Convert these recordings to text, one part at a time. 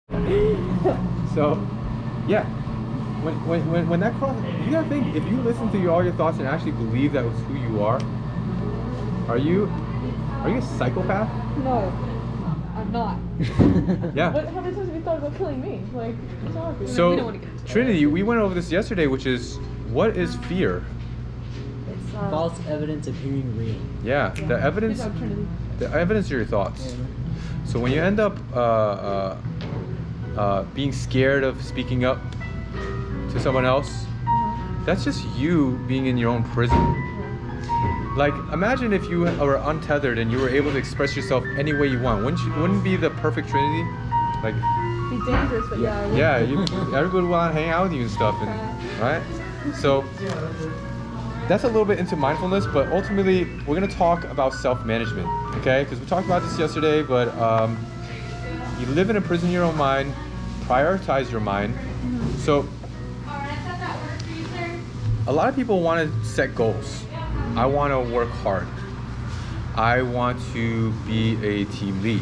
So, yeah. When that cross, you gotta think. If you listen to all your thoughts and actually believe that was who you are you a psychopath? No, I'm not. Yeah. How many times have you thought about killing me? Like, what's wrong with you? So, We don't want to get into Trinity, we went over this yesterday, which is, what is fear? It's False evidence appearing real. Yeah, yeah. the evidence. Good job, Trinity. The evidence are your thoughts. So when you end up being scared of speaking up to someone else, that's just you being in your own prison. Like, imagine if you were untethered and you were able to express yourself any way you want. Wouldn't it be the perfect Trinity? Like, Be dangerous, but yeah. yeah, everybody would want to hang out with you and stuff, and, right? So that's a little bit into mindfulness, but ultimately we're gonna talk about self-management, okay? Because we talked about this yesterday, but you live in a prison in your own mind. Prioritize your mind. So a lot of people want to set goals. I want to work hard. I want to be a team lead.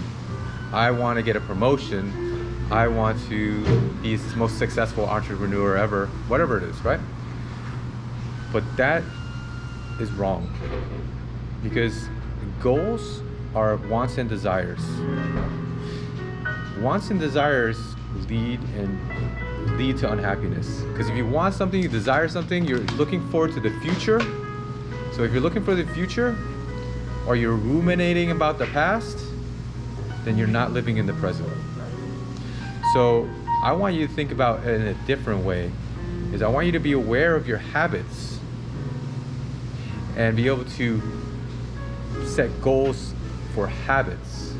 I want to get a promotion. I want to be the most successful entrepreneur ever, whatever it is, right? But that is wrong, because goals are wants and desires. Wants and desires lead to unhappiness. Because if you want something, you desire something, you're looking forward to the future. So if you're looking for the future, or you're ruminating about the past, then you're not living in the present. So I want you to think about it in a different way. Is I want you to be aware of your habits and be able to set goals for habits.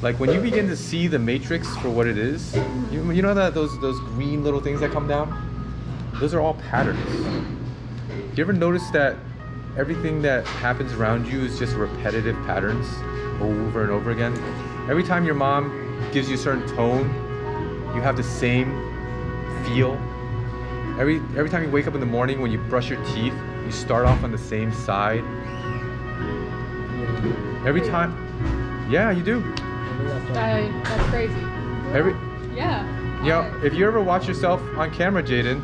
Like when you begin to see the matrix for what it is, you know that those green little things that come down? Those are all patterns. Do you ever notice that everything that happens around you is just repetitive patterns over and over again? Every time your mom gives you a certain tone, you have the same feel. Every time you wake up in the morning, when you brush your teeth, you start off on the same side. Every time, yeah, you do. That's crazy. Yeah. You know, if you ever watch yourself on camera, Jaden,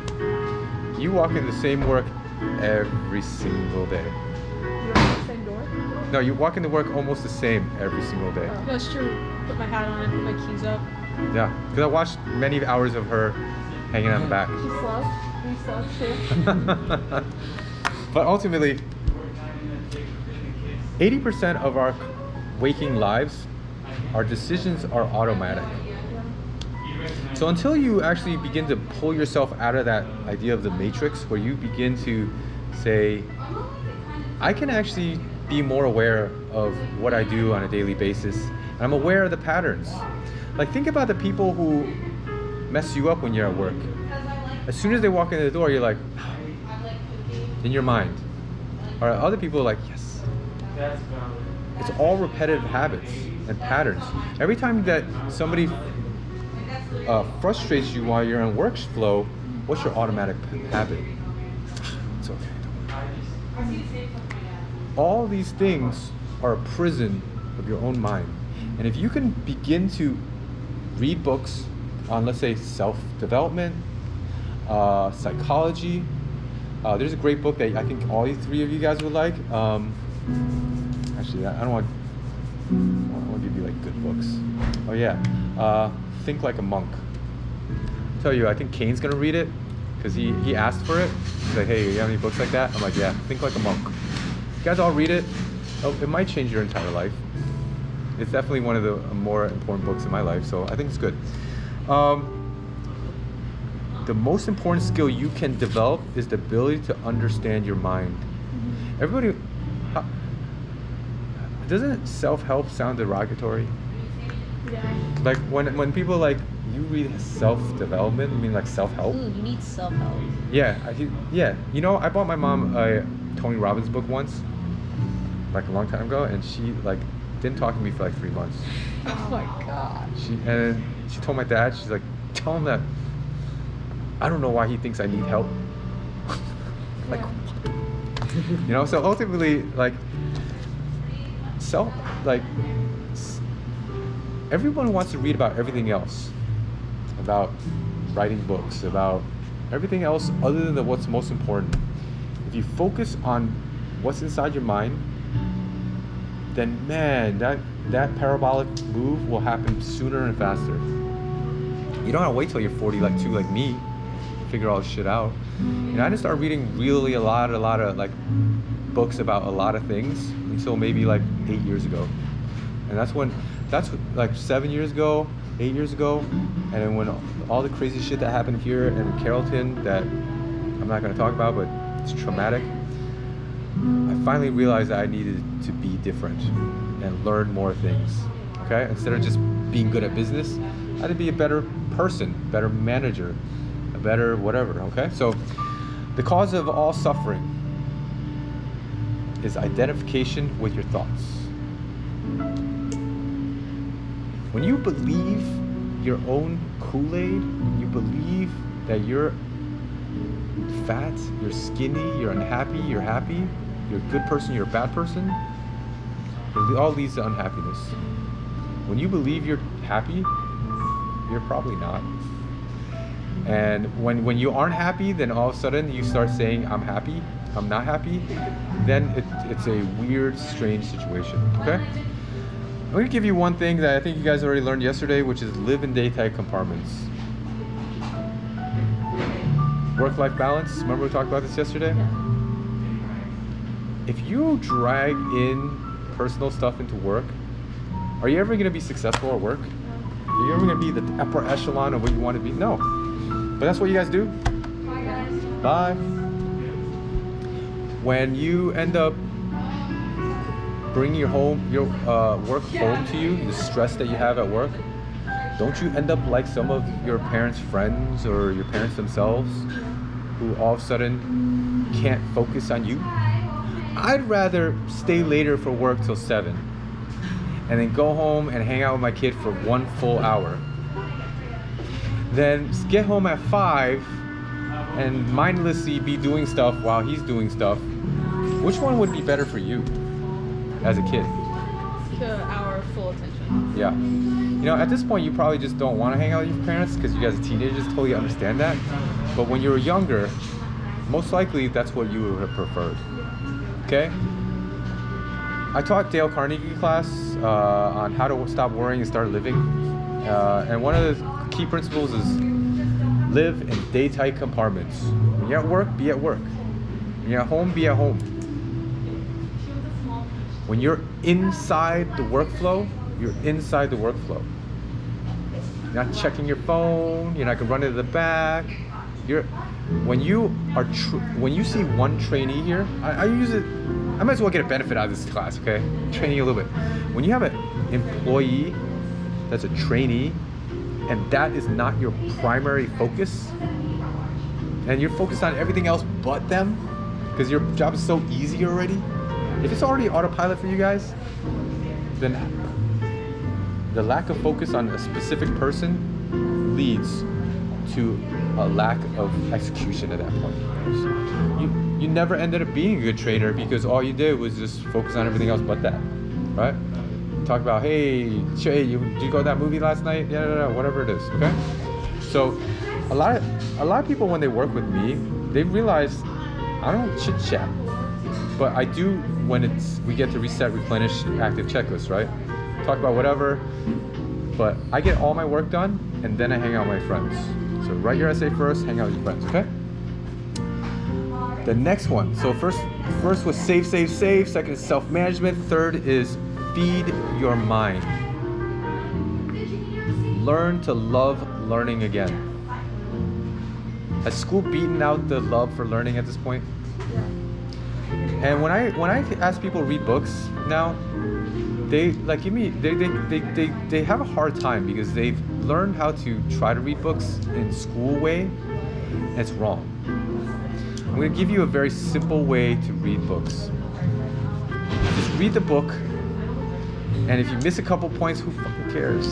you walk in the same work every single day. You walk in the same door? No, you walk into work almost the same every single day. Oh. That's true. Put my hat on, put my keys up. Yeah, because I watched many hours of her hanging out in the back. She slugs. We slugs too. But ultimately, 80% of our waking lives, our decisions are automatic. So until you actually begin to pull yourself out of that idea of the matrix, where you begin to say, I can actually be more aware of what I do on a daily basis, and I'm aware of the patterns. Like, think about the people who mess you up when you're at work. As soon as they walk in the door, you're like, in your mind. Or other people are like, yes. It's all repetitive habits and patterns. Every time that somebody frustrates you while you're in workflow, what's your automatic habit? It's okay, don't worry. All these things are a prison of your own mind. And if you can begin to read books on, let's say, self-development, psychology, there's a great book that I think all three of you guys would like. Actually, I don't want to give you like good books. Oh yeah, Think Like a Monk. I tell you, I think Kane's gonna read it because he asked for it. He's like, hey, you have any books like that? I'm like, yeah, Think Like a Monk. You guys all read it. Oh, it might change your entire life. It's definitely one of the more important books in my life, so I think it's good. The most important skill you can develop is the ability to understand your mind. Everybody, doesn't self-help sound derogatory? Yeah. Like when people like, you read self-development, you mean like self-help? Ooh, you need self-help. Yeah, yeah. You know, I bought my mom a Tony Robbins book once, like a long time ago, and she like didn't talk to me for like 3 months. Oh my god. She told my dad, she's like, tell him that I don't know why he thinks I need help. Like, you know, so ultimately, like, everyone wants to read about everything else, about writing books, about everything else other than what's most important. If you focus on what's inside your mind, then man, that parabolic move will happen sooner and faster. You don't have to wait till you're 40 like me, figure all this shit out. You know, I just started reading really a lot of like books about a lot of things until maybe like 8 years ago. And that's like 7 years ago, 8 years ago, and then when all the crazy shit that happened here in Carrollton that I'm not going to talk about, but it's traumatic, I finally realized that I needed to be different and learn more things. Okay, instead of just being good at business, I had to be a better person, better manager, a better whatever. Okay, so the cause of all suffering is identification with your thoughts. When you believe your own Kool-Aid, you believe that you're fat, you're skinny, you're unhappy, you're happy, you're a good person, you're a bad person, it all leads to unhappiness. When you believe you're happy, you're probably not. And when you aren't happy, then all of a sudden you start saying, I'm happy, I'm not happy, then it's a weird, strange situation, okay? I'm gonna give you one thing that I think you guys already learned yesterday, which is live in day-type compartments. Work-life balance, remember we talked about this yesterday? If you drag in personal stuff into work, are you ever gonna be successful at work? Are you ever gonna be the upper echelon of what you want to be? No. But that's what you guys do. Bye, guys. Bye. When you end up bringing your work home to you, the stress that you have at work, don't you end up like some of your parents' friends or your parents themselves who all of a sudden can't focus on you? I'd rather stay later for work till 7 and then go home and hang out with my kid for 1 full hour. Then get home at 5 and mindlessly be doing stuff while he's doing stuff. Which one would be better for you as a kid? To our full attention. Yeah. You know, at this point, you probably just don't want to hang out with your parents because you guys are teenagers, totally understand that. But when you were younger, most likely that's what you would have preferred. Okay? I taught Dale Carnegie class on how to stop worrying and start living. And one of the key principles is live in day-tight compartments. When you're at work, be at work. When you're at home, be at home. When you're inside the workflow, you're inside the workflow. You're not checking your phone. You're not gonna run into the back. When you see one trainee here, I use it. I might as well get a benefit out of this class, okay? Training a little bit. When you have an employee that's a trainee, and that is not your primary focus, and you're focused on everything else but them, because your job is so easy already. If it's already autopilot for you guys, then the lack of focus on a specific person leads to a lack of execution at that point. You never ended up being a good trainer because all you did was just focus on everything else but that, right? Talk about, hey, did you go to that movie last night? Yeah, whatever it is, okay? So a lot of people, when they work with me, they realize I don't chit chat, but I do when we get to reset, replenish, active checklist, right? Talk about whatever, but I get all my work done and then I hang out with my friends. So write your essay first, hang out with your friends, okay? The next one, so first was save, second is self-management, third is feed your mind. Learn to love learning again. Has school beaten out the love for learning at this point? And when I ask people to read books now, they have a hard time because they've learned how to try to read books in school way, and it's wrong. I'm going to give you a very simple way to read books. Just read the book, and if you miss a couple points, who fucking cares?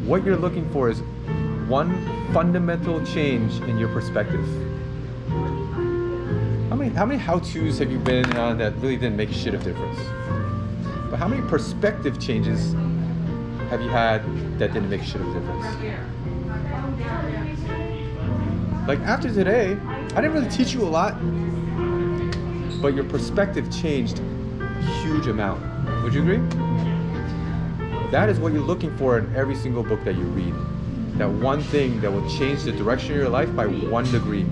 What you're looking for is one fundamental change in your perspective. How many how-tos have you been on that really didn't make a shit of difference? But how many perspective changes have you had that didn't make a shit of a difference? Like after today, I didn't really teach you a lot, but your perspective changed a huge amount. Would you agree? That is what you're looking for in every single book that you read. That one thing that will change the direction of your life by 1 degree.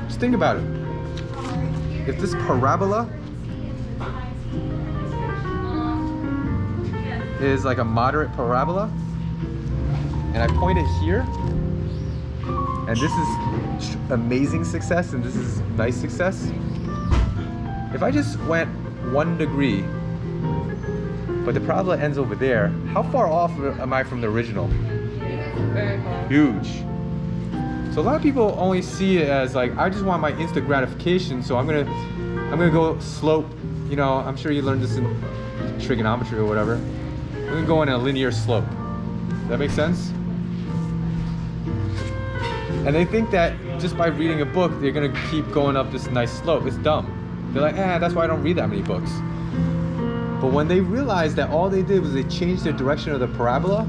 Just think about it. If this parabola is like a moderate parabola, and I point it here, and this is amazing success, and this is nice success. If I just went 1 degree, but the parabola ends over there, how far off am I from the original? Very far. Huge. So a lot of people only see it as like, I just want my instant gratification, so I'm gonna go slope. You know, I'm sure you learned this in trigonometry or whatever. I'm gonna go in a linear slope. Does that make sense? And they think that just by reading a book, they're gonna keep going up this nice slope. It's dumb. They're like, that's why I don't read that many books. But when they realized that all they did was they changed the direction of the parabola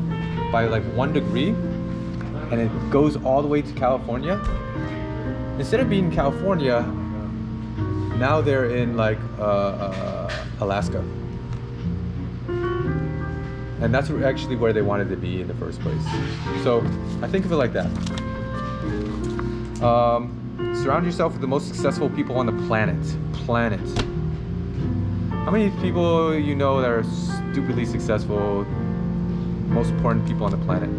by like 1 degree, and it goes all the way to California, instead of being in California, now they're in like Alaska. And that's actually where they wanted to be in the first place. So I think of it like that. Surround yourself with the most successful people on the planet. How many people you know that are stupidly successful, most important people on the planet?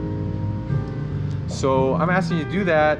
So I'm asking you to do that.